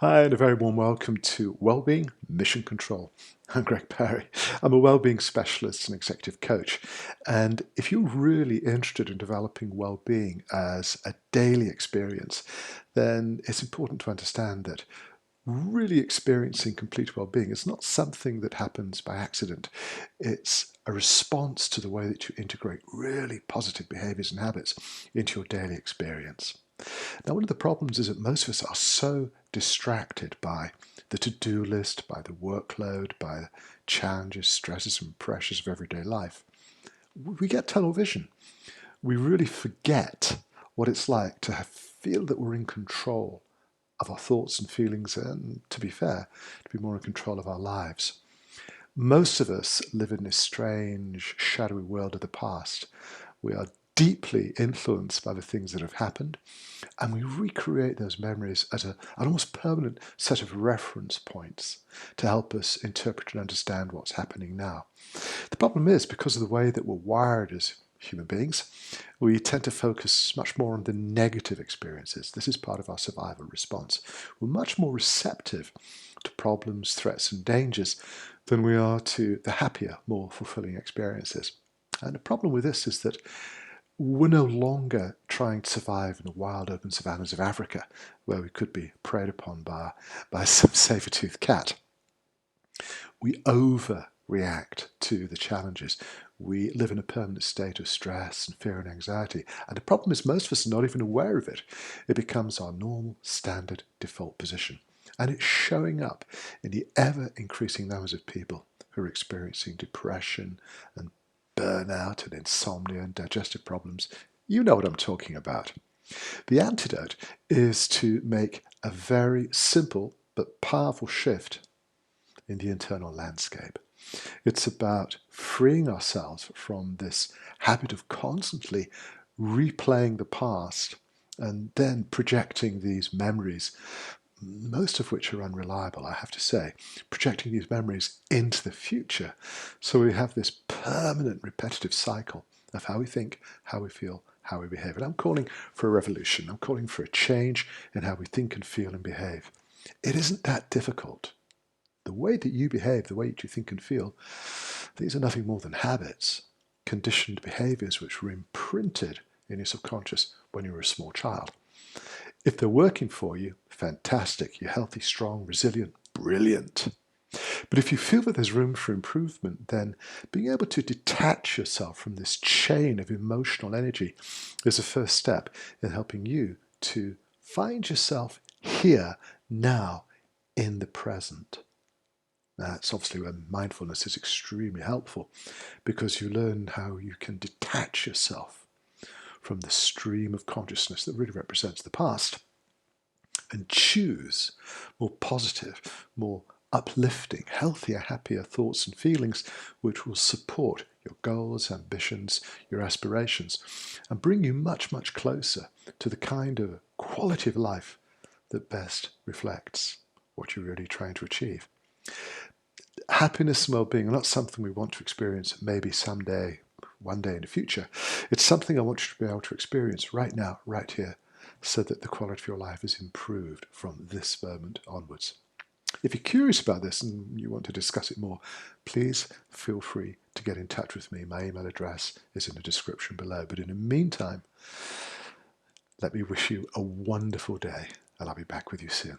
Hi, and a very warm welcome to Wellbeing Mission Control. I'm Greg Parry. I'm a wellbeing specialist and executive coach. And if you're really interested in developing well-being as a daily experience, then it's important to understand that really experiencing complete well-being is not something that happens by accident. It's a response to the way that you integrate really positive behaviors and habits into your daily experience. Now, one of the problems is that most of us are so distracted by the to-do list, by the workload, by the challenges, stresses, and pressures of everyday life. We get tunnel vision. We really forget what it's like to feel that we're in control of our thoughts and feelings, and to be fair, to be more in control of our lives. Most of us live in this strange, shadowy world of the past. We are deeply influenced by the things that have happened, and we recreate those memories as an almost permanent set of reference points to help us interpret and understand what's happening now. The problem is, because of the way that we're wired as human beings, we tend to focus much more on the negative experiences. This is part of our survival response. We're much more receptive to problems, threats, and dangers than we are to the happier, more fulfilling experiences. And the problem with this is that we're no longer trying to survive in the wild open savannas of Africa, where we could be preyed upon by some saber-toothed cat. We overreact to the challenges. We live in a permanent state of stress and fear and anxiety. And the problem is, most of us are not even aware of it. It becomes our normal, standard, default position. And it's showing up in the ever-increasing numbers of people who are experiencing depression and burnout and insomnia and digestive problems. You know what I'm talking about. The antidote is to make a very simple but powerful shift in the internal landscape. It's about freeing ourselves from this habit of constantly replaying the past and then projecting these memories, most of which are unreliable, I have to say, projecting these memories into the future. So we have this permanent repetitive cycle of how we think, how we feel, how we behave. And I'm calling for a revolution. I'm calling for a change in how we think and feel and behave. It isn't that difficult. The way that you behave, the way that you think and feel, these are nothing more than habits, conditioned behaviors which were imprinted in your subconscious when you were a small child. If they're working for you, fantastic. You're healthy, strong, resilient, brilliant. But if you feel that there's room for improvement, then being able to detach yourself from this chain of emotional energy is a first step in helping you to find yourself here, now, in the present. That's obviously where mindfulness is extremely helpful, because you learn how you can detach yourself from the stream of consciousness that really represents the past and choose more positive, more uplifting, healthier, happier thoughts and feelings which will support your goals, ambitions, your aspirations, and bring you much, much closer to the kind of quality of life that best reflects what you're really trying to achieve. Happiness and well-being are not something we want to experience maybe someday, one day in the future. It's something I want you to be able to experience right now, right here, so that the quality of your life is improved from this moment onwards. If you're curious about this and you want to discuss it more, please feel free to get in touch with me. My email address is in the description below. But in the meantime, let me wish you a wonderful day, and I'll be back with you soon.